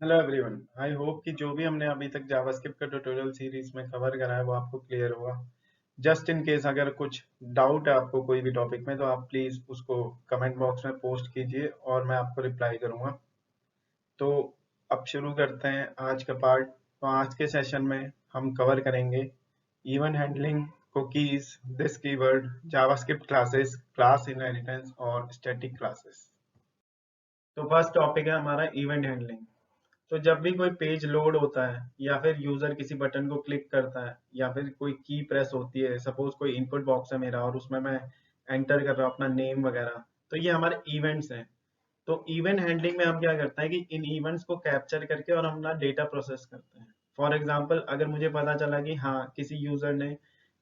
Hello everyone. I hope कि जो भी हमने अभी तक जावास्क्रिप्ट का ट्यूटोरियल सीरीज में कवर करा है वो आपको क्लियर हुआ। जस्ट इन केस अगर कुछ डाउट है आपको कोई भी टॉपिक में तो आप प्लीज उसको कमेंट बॉक्स में पोस्ट कीजिए और मैं आपको रिप्लाई करूंगा। तो अब शुरू करते हैं आज का पार्ट। तो आज के सेशन में हम कवर करेंगे event handling, cookies, this keyword, JavaScript classes, class inheritance और स्टैटिक क्लासेस। तो फर्स्ट टॉपिक है हमारा इवेंट हैंडलिंग। तो जब भी कोई पेज लोड होता है या फिर यूजर किसी बटन को क्लिक करता है या फिर कोई की प्रेस होती है, सपोज कोई इनपुट बॉक्स है मेरा और उसमें मैं एंटर कर रहा हूँ अपना नेम वगैरह, तो ये हमारे इवेंट्स हैं। तो इवेंट हैंडलिंग में हम क्या करते हैं कि इन इवेंट्स को कैप्चर करके और हम अपना डेटा प्रोसेस करते हैं। फॉर एग्जाम्पल, अगर मुझे पता चला कि हाँ किसी यूजर ने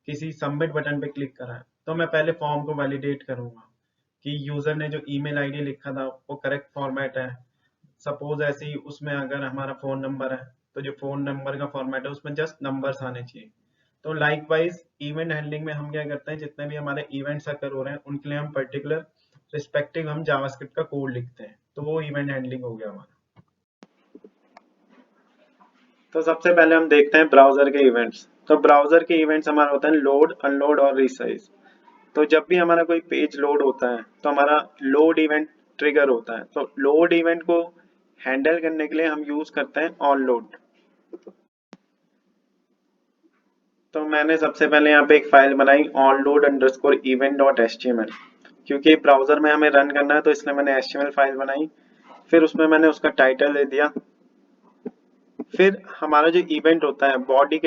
किसी सबमिट बटन पे क्लिक करा है, तो मैं पहले फॉर्म को वैलिडेट करूंगा कि यूजर ने जो ईमेल आईडी लिखा था वो करेक्ट फॉर्मेट है। सपोज ऐसे ही उसमें अगर हमारा फोन नंबर है तो जो फोन नंबर का फॉर्मेट है उसमें जस्ट नंबर्स आने चाहिए। तो लाइक वाइज इवेंट हैंडलिंग में हम क्या करते हैं, जितने भी हमारे इवेंट्स अकर हो रहे हैं उनके लिए हम पर्टिकुलर रिस्पेक्टिव हम जावास्क्रिप्ट का कोड लिखते हैं, तो वो इवेंट हैंडलिंग हो गया हमारा। तो सबसे पहले हम देखते हैं ब्राउजर के इवेंट्स। तो ब्राउजर के इवेंट्स हमारा होता है लोड, अनलोड और रीसाइज। तो जब भी हमारा कोई पेज लोड होता है तो हमारा लोड इवेंट ट्रिगर होता है। तो लोड इवेंट को हैंडल करने के लिए हम यूज करते हैं ऑन लोड। तो मैंने सबसे पहले यहाँ पे एक फाइल बनाई onload underscore event dot html, क्योंकि ब्राउजर में हमें रन करना है तो इसलिए मैंने html फाइल बनाई। फिर उसमें मैंने उसका टाइटल दे दिया। फिर हमारा जो इवेंट होता है बॉडी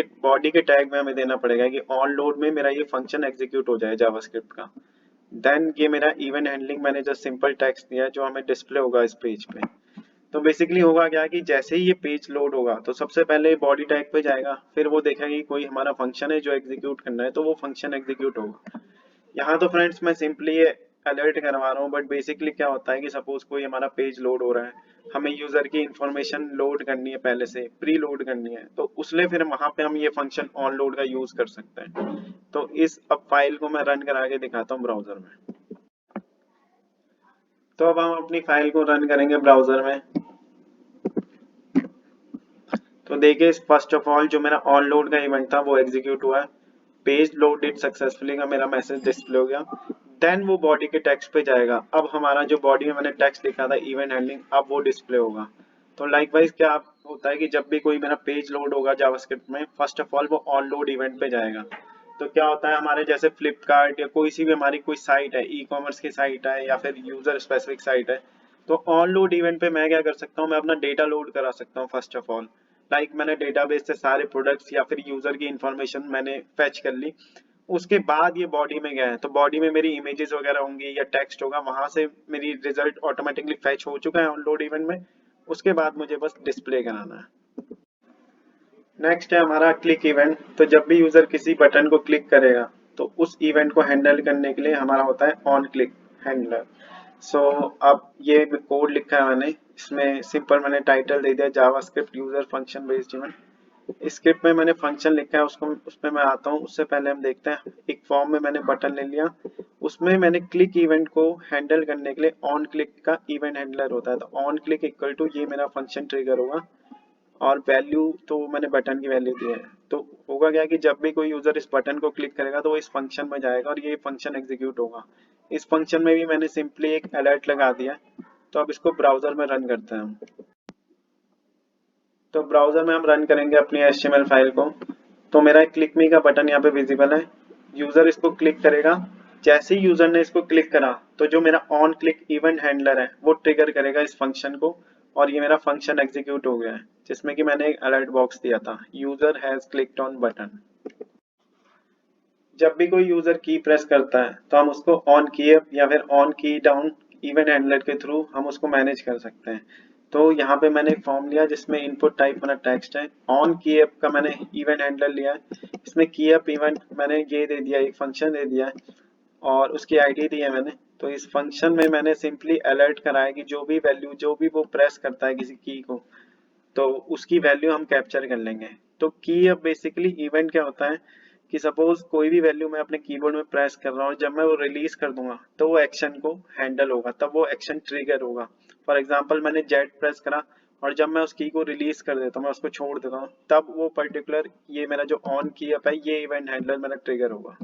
के टैग में हमें देना पड़ेगा कि ऑन लोड में मेरा ये फंक्शन एग्जीक्यूट हो जाए जावास्क्रिप्ट का। देन ये मेरा इवेंट हैंडलिंग मैंने जो सिंपल टेक्स्ट दिया है जो हमें डिस्प्ले होगा इस पेज पे। तो बेसिकली होगा क्या कि जैसे ही ये पेज लोड होगा तो सबसे पहले बॉडी टैग पे जाएगा, फिर वो देखेगा कि कोई हमारा फंक्शन है जो एग्जीक्यूट करना है, तो वो फंक्शन एग्जीक्यूट होगा। यहाँ तो फ्रेंड्स मैं सिंपली ये अलर्ट करवा रहा हूँ, बट बेसिकली क्या होता है कि सपोज कोई हमारा पेज लोड हो रहा है, हमें यूजर की इंफॉर्मेशन लोड करनी है, पहले से प्री लोड करनी है, तो उसलिए फिर वहां पे हम ये फंक्शन ऑन लोड का यूज कर सकते हैं। तो इस अब फाइल को मैं रन करा के दिखाता हूँ ब्राउजर में। तो अब हम अपनी फाइल को रन करेंगे ब्राउजर में। तो देखिए फर्स्ट ऑफ ऑल जो मेरा ऑन लोड का इवेंट था वो एग्जीक्यूट हुआ है। पेज लोडेड सक्सेसफुली का मेरा मैसेज डिस्प्ले हो गया। देन वो बॉडी के टेक्स्ट पे जाएगा। अब हमारा जो बॉडी में मैंने टेक्स्ट लिखा था इवेंट हैंडलिंग, अब वो डिस्प्ले होगा। तो लाइकवाइज क्या होता है कि जब भी कोई मेरा पेज लोड होगा जावास्क्रिप्ट में, फर्स्ट ऑफ ऑल वो ऑन लोड इवेंट पे जाएगा। तो क्या होता है हमारे जैसे फ्लिपकार्ट या कोई सी भी हमारी कोई साइट है, ई कॉमर्स की साइट है या फिर यूजर स्पेसिफिक साइट है, तो ऑन लोड इवेंट पे मैं क्या कर सकता हूँ, मैं अपना डेटा लोड करा सकता हूँ। फर्स्ट ऑफ ऑल मैंने डेटाबेस से सारे प्रोडक्ट्स या फिर यूजर की इंफॉर्मेशन मैंने फेच कर ली। उसके बाद ये बॉडी में गया है तो बॉडी में मेरी इमेजेस वगैरह होंगी या टेक्स्ट होगा, वहां से मेरी रिजल्ट ऑटोमेटिकली फेच हो चुका है ऑन लोड इवेंट में। उसके बाद मुझे बस डिस्प्ले कराना है। नेक्स्ट है हमारा क्लिक इवेंट। तो जब भी यूजर किसी बटन को क्लिक करेगा तो उस इवेंट को हैंडल करने के लिए हमारा होता है ऑन क्लिक हैंडलर। सो अब ये कोड लिखा है मैंने, इसमें सिंपल मैंने टाइटल दे दिया JavaScript user function based event. Script में मैंने फंक्शन लिखा है, उसको उसमें मैं आता हूँ। उससे पहले हम देखते हैं एक फॉर्म में मैंने बटन ले लिया, उसमें मैंने क्लिक इवेंट को हैंडल करने के लिए ऑन क्लिक का इवेंट हैंडलर होता है। तो ऑन क्लिक इक्वल टू ये मेरा फंक्शन ट्रिगर होगा और वैल्यू तो मैंने बटन की वैल्यू दी है। तो होगा क्या कि जब भी कोई यूजर इस बटन को क्लिक करेगा तो वो इस फंक्शन में जाएगा और ये फंक्शन एग्जीक्यूट होगा। इस फंक्शन में भी मैंने सिंपली एक अलर्ट लगा दिया है। तो अब इसको ब्राउजर में रन करते हैं हम। तो ब्राउजर में हम रन करेंगे अपनी HTML फाइल को। तो मेरा क्लिक मी का बटन यहाँ पे विजिबल है। यूजर इसको क्लिक करेगा। जैसे ही यूजर ने इसको क्लिक करा तो जो मेरा ऑन क्लिक इवेंट हैंडलर है वो ट्रिगर करेगा इस फंक्शन को, और ये मेरा फंक्शन एग्जीक्यूट हो गया है, जिसमें कि मैंने एक अलर्ट बॉक्स दिया था user has clicked on button. जब भी कोई यूजर की प्रेस करता है तो हम उसको ऑन की अप या फिर ऑन की डाउन इवेंट हैंडलर के थ्रू हम उसको मैनेज कर सकते हैं। तो यहाँ पे मैंने एक फॉर्म लिया जिसमें इनपुट टाइप मेरा टेक्स्ट है। ऑन की अप का मैंने इवेंट हैंडलर लिया है, इसमें की अप इवेंट मैंने ये दे दिया, एक फंक्शन दे दिया है और उसकी आईडी दी है मैंने। तो इस फंक्शन में मैंने सिंपली अलर्ट कराया कि जो भी वैल्यू जो भी वो प्रेस करता है किसी की को, तो उसकी वैल्यू हम कैप्चर कर लेंगे। तो की अब बेसिकली इवेंट क्या होता है कि सपोज कोई भी वैल्यू मैं अपने कीबोर्ड में प्रेस कर रहा हूँ, जब मैं वो रिलीज कर दूंगा तो वो एक्शन को हैंडल होगा, तब वो एक्शन ट्रिगर होगा। फॉर एग्जांपल मैंने जेड प्रेस करा और जब मैं उस की को रिलीज कर देता हूँ, मैं उसको छोड़ देता हूँ, तब वो पर्टिकुलर ये मेरा जो ऑन की अप है ये इवेंट हैंडलर मेरा ट्रिगर होगा।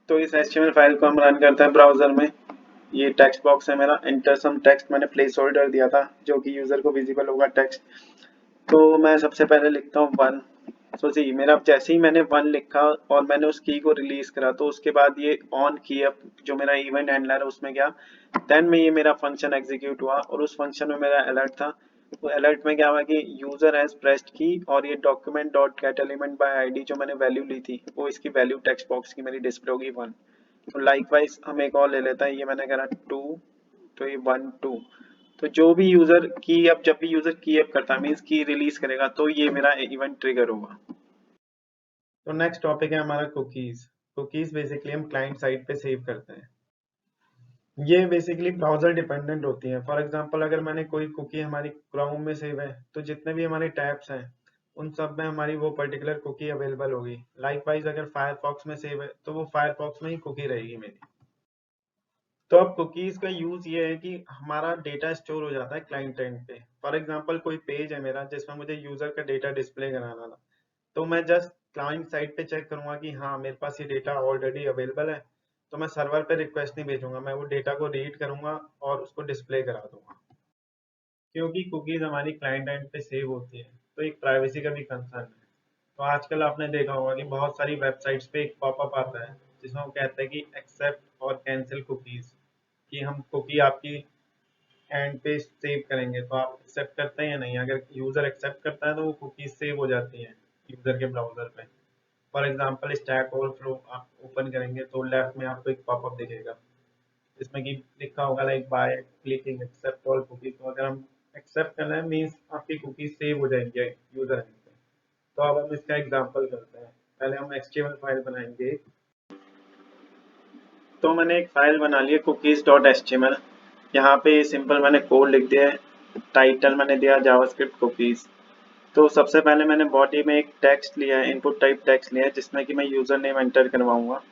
तो इस HTML फाइल को हम रन करते हैं ब्राउजर में। ये टेक्स्ट बॉक्स है मेरा, एंटर सम टेक्स्ट मैंने प्लेस होल्डर दिया था जो कि यूजर को विजिबल होगा टेक्स्ट। तो मैं सबसे पहले लिखता हूँ 1। तो जी मेरा जैसे ही मैंने 1 लिखा और मैंने उस की को रिलीज करा, तो उसके बाद ये ऑन की अप जो मेरा इवेंट हैंडलर है उसमें गया। देन में ये मेरा फंक्शन एग्जीक्यूट हुआ और उस फंक्शन में मेरा अलर्ट था। तो अलर्ट में क्या हुआ कि यूजर हैज प्रेस्ड की, और ये document dot gate element by ID जो मैंने वैल्यू ली थी वो इसकी वैल्यू टेक्स्ट बॉक्स की मेरी डिस्प्ले होगी 1। तो लाइकवाइज हम एक और ले लेते हैं, ये मैंने करा 2, तो ये 1 2। तो जो भी यूजर की अब जब भी यूजर की अप करता है मींस की रिलीज करेगा तो ये मेरा इवेंट ट्रिगर होगा। तो नेक्स्ट टॉपिक है हमारा कुकीज। कुकीज बेसिकली हम क्लाइंट साइड पे सेव करते हैं। ये बेसिकली ब्राउजर डिपेंडेंट होती है। फॉर एग्जांपल अगर मैंने कोई कुकी हमारी क्रोम में सेव है तो जितने भी हमारे टैब्स हैं उन सब में हमारी वो पर्टिकुलर कुकी अवेलेबल होगी। लाइकवाइज अगर फायरफॉक्स में सेव है तो वो फायरफॉक्स में ही कुकी रहेगी मेरी। तो अब कुकीज का यूज ये है कि हमारा डेटा स्टोर हो जाता है क्लाइंट एंड पे। फॉर एग्जांपल कोई पेज है मेरा जिसमें मुझे यूजर का डेटा डिस्प्ले कराना था, तो मैं जस्ट क्लाइंट साइड पे चेक करूंगा कि हाँ मेरे पास ये डेटा ऑलरेडी अवेलेबल है। तो मैं सर्वर पे रिक्वेस्ट नहीं भेजूंगा, मैं वो डेटा को रीड करूंगा और उसको डिस्प्ले करा दूंगा। क्योंकि कुकीज हमारी क्लाइंट एंड पे सेव होती है तो एक प्राइवेसी का भी कंसर्न है। तो आजकल आपने देखा होगा कि बहुत सारी वेबसाइट्स पे एक पॉपअप आता है जिसमें वो कहते हैं कि एक्सेप्ट और कैंसिल कुकीज, कि हम कुकी आपकी एंड पे सेव करेंगे तो आप एक्सेप्ट करते हैं या नहीं। अगर यूजर एक्सेप्ट करता है तो वो कुकीज सेव हो जाती हैं यूजर के ब्राउजर पे। फॉर एग्जांपल स्टैक ओवरफ्लो आप ओपन करेंगे तो लेफ्ट में आपको एक पॉपअप दिखेगा जिसमें कि लिखा होगा like by clicking accept all cookies. तो अगर हम एक्सेप्ट करना है मीन्स आपकी कुकीज सेव हो जाएंगे यूजर एंड पे। तो अब हम इसका एग्जांपल करते हैं। पहले हम HTML फाइल बनाएंगे। तो मैंने एक फाइल बना ली है cookies.html। यहाँ पे सिंपल मैंने कोड लिख दिया है, टाइटल मैंने दिया जावास्क्रिप्ट कुकीज। तो सबसे पहले मैंने बॉडी में एक टेक्स्ट लिया है, इनपुट टाइप टेक्स्ट लिया है जिसमें कि मैं यूजर नेम एंटर करवाऊंगा।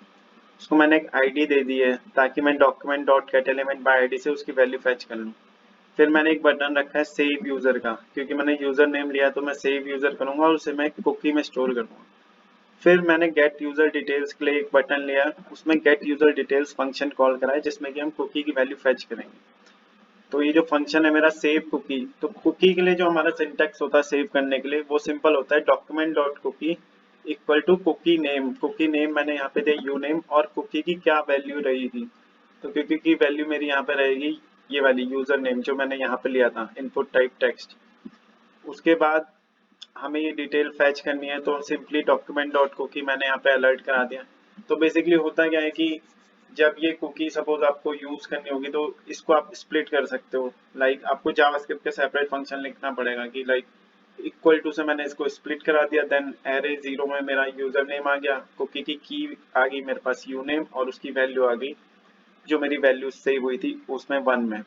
उसको मैंने एक आईडी दे दी है ताकि मैं document dot gate element by ID से उसकी वैल्यू फेच कर लूँ। फिर मैंने एक बटन रखा है सेव यूजर का, क्योंकि मैंने यूजर नेम लिया तो मैं सेव यूजर करूंगा और उसे मैं कुकी में स्टोर करूंगा। फिर मैंने गेट यूजर डिटेल्स के लिए एक बटन लिया, उसमें gate user details function call करा है जिसमें कि हम कुकी की वैल्यू फेच करेंगे। तो ये जो फंक्शन है मेरा सेव कुकी, तो कुकी के लिए जो हमारा सिंटैक्स होता है सेव करने के लिए वो सिंपल होता है document dot cookie equal to cookie name. Cookie name मैंने यहाँ पे दिया यू नेम, और कुकी की क्या वैल्यू रहेगी। तो कुकी की वैल्यू मेरी यहाँ पे रहेगी ये वाली यूजर नेम जो मैंने यहाँ पे लिया था इनपुट टाइप टेक्स्ट। उसके बाद हमें ये डिटेल फैच करनी है तो सिंपली डॉक्यूमेंट डॉट कुकी मैंने यहाँ पे अलर्ट करा दिया। तो बेसिकली होता क्या है कि जब ये कुकी सपोज आपको यूज करनी होगी तो इसको आप स्प्लिट कर सकते हो। लाइक आपको जावास्क्रिप्ट के सेपरेट फंक्शन लिखना पड़ेगा कि लाइक इक्वल टू से मैंने इसको स्प्लिट करा दिया, देन एरे 0 में मेरा यूजर नेम आ गया, कुकी की आ गई मेरे पास यू नेम और उसकी वैल्यू आ गई जो मेरी वैल्यू सेव हुई थी उसमें 1 में।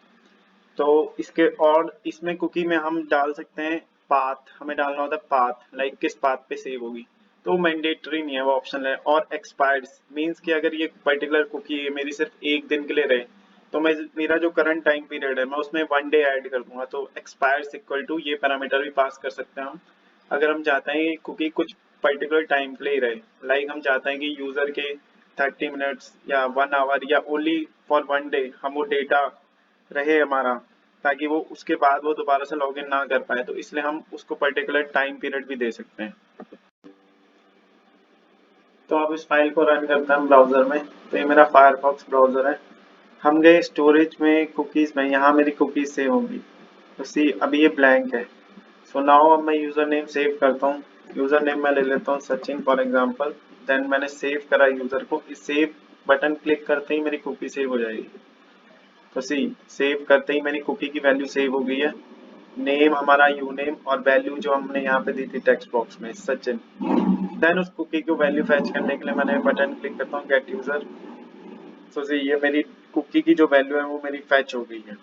तो इसके और इसमें कुकी में हम डाल सकते हैं पाथ, हमें डालना होता है पाथ लाइक किस पाथ पे सेव होगी। तो मैंडेटरी नहीं है, वो ऑप्शनल है। और एक्सपायर्ड मींस कि अगर ये पर्टिकुलर कुकी मेरी सिर्फ एक दिन के लिए रहे तो मैं मेरा जो करंट टाइम पीरियड है मैं उसमें 1 डे ऐड कर दूंगा। तो एक्सपायर्स इक्वल टू ये पैरामीटर भी पास कर सकते हैं हम। अगर हम चाहते हैं कि कुकी कुछ पर्टिकुलर टाइम के लिए रहे, लाइक हम चाहते हैं कि यूजर के 30 मिनट्स या 1 आवर या ओनली फॉर 1 डे हम वो डेटा रहे हमारा, ताकि वो उसके बाद वो दोबारा से लॉगिन ना कर पाए, तो इसलिए हम उसको पर्टिकुलर टाइम पीरियड भी दे सकते हैं। तो अब इस फाइल को रन करते हैं ब्राउजर में। तो ये मेरा फायरफॉक्स ब्राउजर है। हम गए स्टोरेज में कुकीज में, यहाँ मेरी कुकीज सेव होंगी। तो सी अभी ये ब्लैंक है। सो नाउ अब मैं यूजर नेम सेव करता हूँ। यूजर नेम मैं ले लेता हूँ सचिन फॉर एग्जाम्पल। देन मैंने सेव करा यूजर को, इस सेव बटन क्लिक करते ही मेरी कुकी सेव हो जाएगी। तो सी सेव करते ही मेरी कुकी की वैल्यू सेव हो गई है। नेम हमारा यू नेम और वैल्यू जो हमने यहाँ पे दी थी टेक्स्ट बॉक्स में सचिन। देन उस कुकी को वैल्यू फैच करने के लिए मैंने बटन क्लिक करता हूँ गेट यूजर। तो सी ये मेरी कुकी की जो वैल्यू है वो मेरी फैच हो गई है।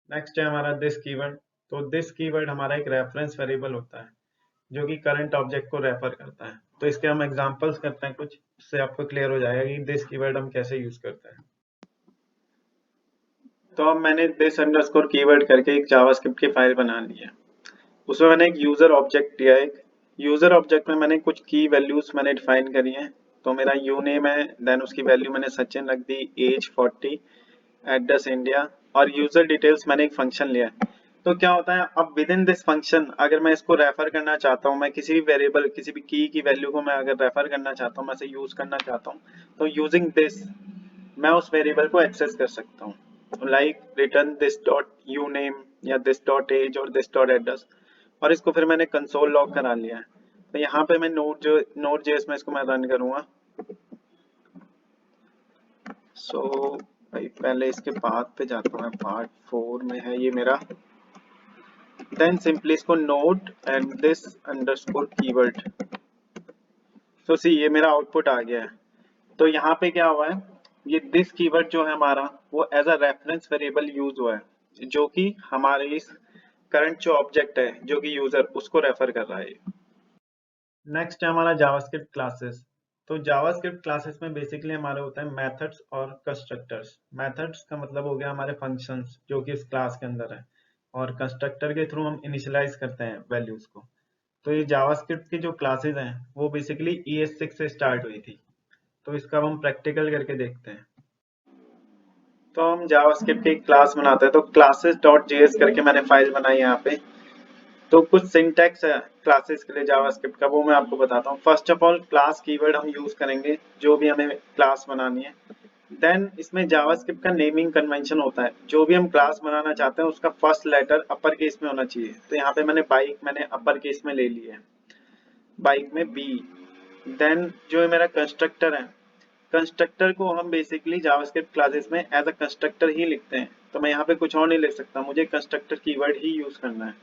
नेक्स्ट है हमारा दिस कीवर्ड। तो दिस कीवर्ड हमारा एक रेफरेंस वेरिएबल होता है जो कि करंट ऑब्जेक्ट को रेफर करता है। तो इसके हम एग्जांपल्स करते हैं कुछ, इससे आपको क्लियर हो जाएगा कि दिस कीवर्ड हम कैसे यूज करते हैं। तो अब मैंने दिस अंडरस्कोर कीवर्ड करके एक जावास्क्रिप्ट की फाइल बना ली है। उसमें मैंने एक यूजर ऑब्जेक्ट दिया है। एक यूजर ऑब्जेक्ट में मैंने कुछ की वैल्यूज मैंने डिफाइन करी हैं। तो मेरा यू नेम है, देन उसकी वैल्यू मैंने सचिन रख दी, एज 40, एड्रेस इंडिया, और यूजर डिटेल्स मैंने एक फंक्शन लिया है। तो क्या होता है, अब विद इन दिस फंक्शन अगर मैं इसको रेफर करना चाहता हूँ, मैं किसी भी वेरिएबल किसी भी की वैल्यू को मैं अगर रेफर करना चाहता हूँ, मैं इसे यूज करना चाहता हूँ, तो यूजिंग दिस मैं उस वेरिएबल को एक्सेस कर सकता हूँ, like return this dot U name या दिस डॉट एज और दिस डॉट एड्रेस। और इसको फिर मैंने कंसोल लॉग करा लिया है। तो यहाँ पे मैं नोड जेएस में इसको मैं रन करूंगा। सो भाई पहले इसके पाथ पे जाता हूँ, पार्ट 4 में है ये मेरा। देन सिंपली इसको node and this underscore keyword. तो सी ये मेरा आउटपुट आ गया है। तो यहाँ पे क्या हुआ है, ये दिस कीवर्ड जो है हमारा वो as a reference variable use हुआ है, जो कि हमारे इस करंट जो ऑब्जेक्ट है जो कि यूजर उसको रेफर कर रहा है। नेक्स्ट है हमारा जावास्क्रिप्ट क्लासेस। तो जावास्क्रिप्ट क्लासेस में बेसिकली हमारे होता है मेथड्स और कंस्ट्रक्टर्स। मेथड्स का मतलब हो गया हमारे फंक्शंस जो कि इस क्लास के अंदर है, और कंस्ट्रक्टर के थ्रू हम इनिशियलाइज करते हैं वैल्यूज को। तो ये जावास्क्रिप्ट की जो क्लासेस हैं वो बेसिकली ES6 से स्टार्ट हुई थी। तो इसका अब हम प्रैक्टिकल करके देखते हैं। तो हम जावास्क्रिप्ट की क्लास बनाते हैं, तो क्लासेस डॉट जेएस करके मैंने फाइल बनाई है यहाँ पे। तो कुछ सिंटैक्स है क्लासेस के लिए जावास्क्रिप्ट का, वो मैं आपको बताता हूँ। First of all class keyword हम यूज करेंगे जो भी हमें क्लास बनानी है। देन इसमें जावास्क्रिप्ट का नेमिंग कन्वेंशन होता है, जो भी हम क्लास बनाना चाहते हैं उसका फर्स्ट लेटर अपर केस में होना चाहिए। तो यहाँ पे मैंने अपर केस में ले लिया है, बाइक में बी। देन जो है मेरा कंस्ट्रक्टर है, कंस्ट्रक्टर को हम बेसिकली जावास्क्रिप्ट क्लासेस में एज अ कंस्ट्रक्टर ही लिखते हैं। तो मैं यहाँ पे कुछ और नहीं लिख सकता, मुझे कंस्ट्रक्टर कीवर्ड ही यूज करना है।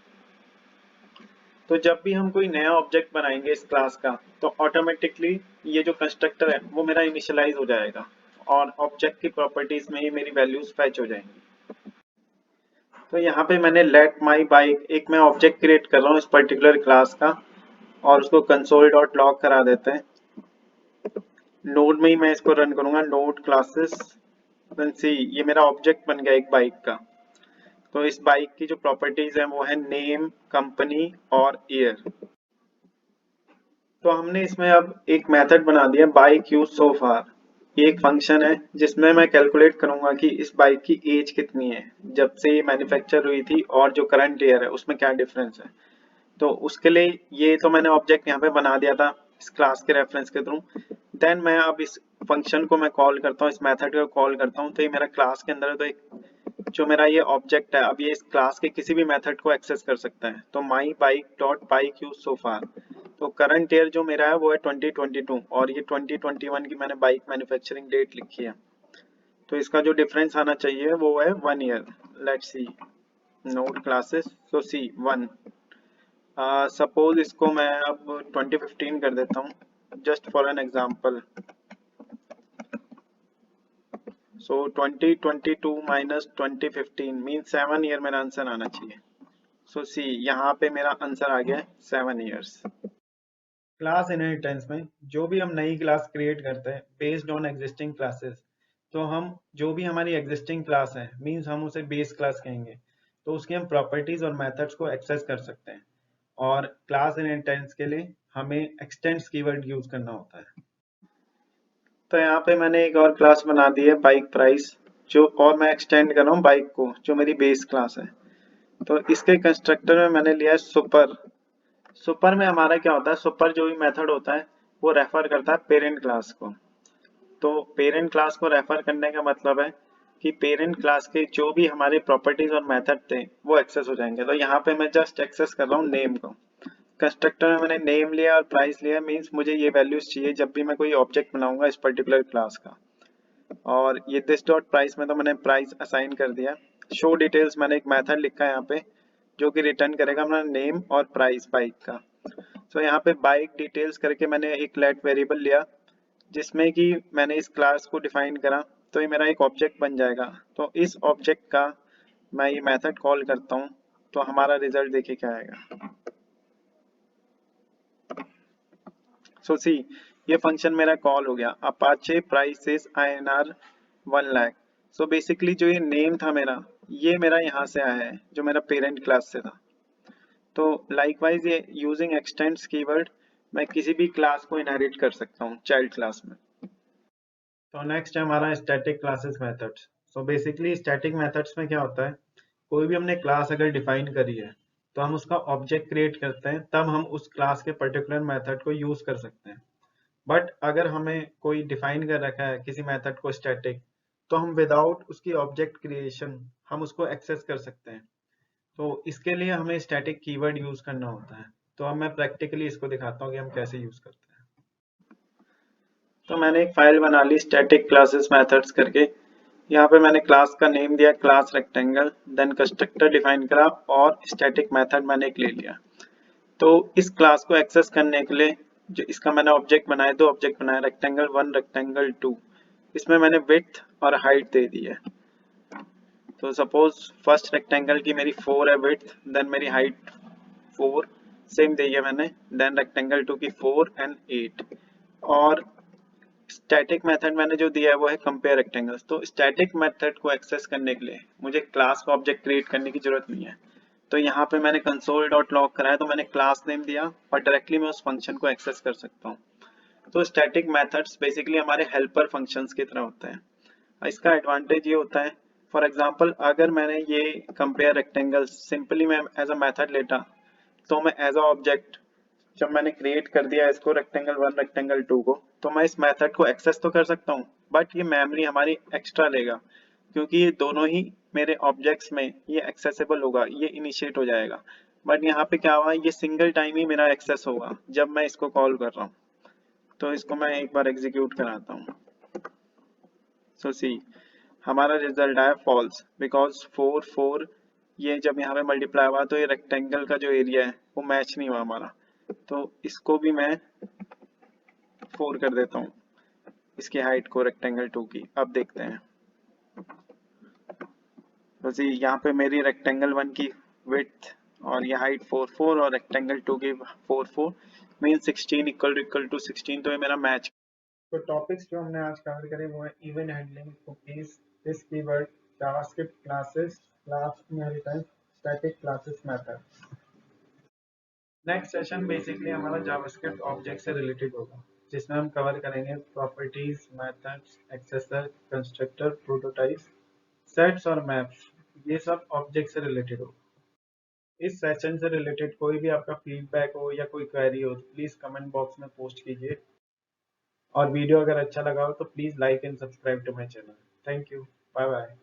तो जब भी हम कोई नया ऑब्जेक्ट बनाएंगे इस क्लास का, तो ऑटोमेटिकली ये जो कंस्ट्रक्टर है वो मेरा इनिशियलाइज हो जाएगा, और ऑब्जेक्ट की प्रॉपर्टीज में ही मेरी वैल्यूज फैच हो जाएंगी। तो यहाँ पे मैंने लेट माई बाइक एक मैं ऑब्जेक्ट क्रिएट कर रहा हूँ इस पर्टिकुलर क्लास का, और उसको कंसोल डॉट लॉग करा देते हैं। नोड में ही मैं इसको रन करूंगा, नोड क्लासेस। देन सी ये मेरा ऑब्जेक्ट बन गया एक बाइक का। तो इस बाइक की जो प्रॉपर्टीज है वो है नेम, कंपनी और ईयर। तो हमने इसमें अब एक मेथड बना दिया बाइक यूज सो फार। ये एक फंक्शन है जिसमें मैं कैलकुलेट करूंगा कि इस बाइक की एज कितनी है जब से ये मैन्युफैक्चर हुई थी, और जो करंट ईयर है उसमें क्या डिफरेंस है। तो उसके लिए ये तो मैंने ऑब्जेक्ट यहाँ पे बना दिया था इस क्लास के रेफरेंस के थ्रू। देन मैं अब इस फंक्शन को मैं कॉल करता हूँ, इस मेथड को कॉल करता हूँ। तो ये मेरा क्लास के अंदर है, तो एक जो मेरा ये ऑब्जेक्ट है अब ये इस क्लास के किसी भी मेथड को एक्सेस कर सकता है। तो my bike dot bike use so far. तो करंट ईयर जो मेरा है वो है 2022, और ये 2021 की मैंने बाइक मैन्युफैक्चरिंग डेट लिखी है। तो इसका जो डिफरेंस आना चाहिए वो है 1 year. Let's see node classes, so C 1। Suppose इसको मैं अब 2015 कर देता हूँ just for an example. So 2022 minus 2015 mean 7 year मेरा आंसर आना चाहिए। सो सी यहाँ पे मेरा आंसर आ गया 7 ईयर्स। क्लास इनहेरिटेंस में जो भी हम नई क्लास क्रिएट करते हैं बेस्ड ऑन एग्जिस्टिंग क्लासेस, तो हम जो भी हमारी एग्जिस्टिंग क्लास है मींस हम उसे बेस क्लास कहेंगे। तो उसकी हम प्रॉपर्टीज और मेथड्स को एक्सेस कर सकते हैं, और क्लास इनहेरिटेंस के लिए हमें एक्सटेंड्स कीवर्ड यूज करना होता है। तो यहाँ पे मैंने एक और क्लास बना दी है बाइक प्राइस, जो और मैं एक्सटेंड कर रहा हूँ बाइक को जो मेरी बेस क्लास है। तो इसके कंस्ट्रक्टर में मैंने लिया है सुपर। सुपर में हमारा क्या होता है, सुपर जो भी मेथड होता है वो रेफर करता है पेरेंट क्लास को। तो पेरेंट क्लास को रेफर करने का मतलब है कि पेरेंट क्लास के जो भी हमारे प्रॉपर्टीज और मेथड थे वो एक्सेस हो जाएंगे। तो यहाँ पे मैं जस्ट एक्सेस कर रहा हूँ नेम को। कंस्ट्रक्टर में मैंने नेम लिया और प्राइस लिया, मींस मुझे ये वैल्यूज चाहिए जब भी मैं कोई ऑब्जेक्ट बनाऊंगा इस पर्टिकुलर क्लास का। और ये दिस डॉट प्राइस में तो मैंने प्राइस असाइन कर दिया। शो डिटेल्स मैंने एक मेथड लिखा है यहाँ पे जो कि रिटर्न करेगा अपना नेम और प्राइस बाइक का। तो यहाँ पे बाइक डिटेल्स करके मैंने एक लेट वेरिएबल लिया जिसमें कि मैंने इस क्लास को डिफाइन करा। तो ये मेरा एक ऑब्जेक्ट बन जाएगा। तो इस ऑब्जेक्ट का मैं ये मेथड कॉल करता हूँ, तो हमारा रिजल्ट देखिए क्या आएगा। सो सी ये फंक्शन मेरा कॉल हो गया, Apache price is INR 1 lakh. So basically जो ये नेम था मेरा, ये मेरा यहाँ से आया है, जो मेरा पेरेंट क्लास से था। तो लाइकवाइज ये यूजिंग एक्सटेंड्स कीवर्ड मैं किसी भी क्लास को इनहेरिट कर सकता हूँ चाइल्ड क्लास में। तो नेक्स्ट है हमारा static classes methods. So basically static methods में क्या होता है, कोई भी हमने क्लास अगर डिफाइन करी है तो हम उसका ऑब्जेक्ट क्रिएट करते हैं, तब हम उस क्लास के पर्टिकुलर मेथड को यूज कर सकते हैं। बट अगर हमें कोई डिफाइन कर रखा है किसी मेथड को स्टैटिक, तो हम विदाउट उसकी ऑब्जेक्ट क्रिएशन हम उसको एक्सेस कर सकते हैं। तो इसके लिए हमें स्टैटिक कीवर्ड यूज करना होता है। तो अब मैं प्रैक्टिकली इसको दिखाता हूँ कि हम कैसे यूज करते हैं। तो मैंने एक फाइल बना ली स्टैटिक क्लासेस मेथड्स करके। यहाँ पे मैंने क्लास का नेम दिया class rectangle, then constructor define करा और स्टैटिक मेथड मैंने एक ले लिया। तो इस क्लास को एक्सेस करने के लिए जो इसका मैंने ऑब्जेक्ट बनाया, दो ऑब्जेक्ट बनाया, रेक्टेंगल 1 रेक्टेंगल 2। इसमें मैंने विड्थ और हाइट दे दी है। तो सपोज फर्स्ट रेक्टेंगल की मेरी 4 है विड्थ, देन मेरी हाइट 4 सेम दी है मैंने, देन रेक्टेंगल 2 की 4 एंड 8। और स्टैटिक मेथड मैंने जो दिया है वो है कंपेयर रेक्टेंगल्स। तो स्टैटिक मेथड को एक्सेस करने के लिए मुझे क्लास का ऑब्जेक्ट क्रिएट करने की जरूरत नहीं है। तो यहाँ पे मैंने कंसोल डॉट लॉग कराया, तो मैंने क्लास नेम दिया और डायरेक्टली मैं उस फंक्शन को एक्सेस कर सकता हूँ। तो स्टैटिक मेथड्स बेसिकली हमारे हेल्पर फंक्शंस की तरह होते हैं। इसका एडवांटेज ये होता है, फॉर एग्जांपल अगर मैंने ये कंपेयर रेक्टेंगल्स सिंपली मैं एज अ मेथड लेता, तो मैं एज अ ऑब्जेक्ट जब मैंने क्रिएट कर दिया इसको रेक्टेंगल 1 रेक्टेंगल 2 को, तो मैं इस मेथड को एक्सेस तो कर सकता हूँ, बट ये मेमोरी हमारी एक्स्ट्रा लेगा, क्योंकि ये दोनों ही मेरे ऑब्जेक्ट्स में ये एक्सेसिबल होगा, ये इनिशिएट हो जाएगा। बट यहाँ पे क्या हुआ, ये सिंगल टाइम ही मेरा एक्सेस होगा जब मैं इसको कॉल कर रहा हूँ। तो इसको मैं एक बार एग्जीक्यूट कराता हूँ। सो सी, हमारा रिजल्ट आया फॉल्स, बिकॉज 4 4 ये जब यहाँ पे मल्टीप्लाई हुआ तो ये रेक्टेंगल का जो एरिया है वो मैच नहीं हुआ हमारा। तो इसको भी मैं 4 कर देता हूँ, इसकी हाइट को रेक्टेंगल 2 की। अब देखते हैं, तो जी यहाँ पे मेरी रेक्टेंगल 1 की विड्थ और ये हाइट 4 4 और रेक्टेंगल 2 की 4 4 मीन 16 इक्वल टू 16। तो ये मेरा मैच। तो टॉपिक्स जो हमने आज कवर करे वो है event handling, cookies, this keyword, JavaScript classes, class inheritance, static classes method. Next session basically हमारा जावास्क्रिप्ट ऑब्जेक्ट से रिलेटेड होगा, जिसमें हम कवर करेंगे properties, methods, एक्सेसर, constructor, prototypes, sets और मैप्स। ये सब ऑब्जेक्ट से रिलेटेड होगा। इस सेशन से रिलेटेड कोई भी आपका फीडबैक हो या कोई क्वेरी हो तो प्लीज कमेंट बॉक्स में पोस्ट कीजिए। और वीडियो अगर अच्छा लगा हो तो please like and subscribe to my channel. Thank you, bye bye.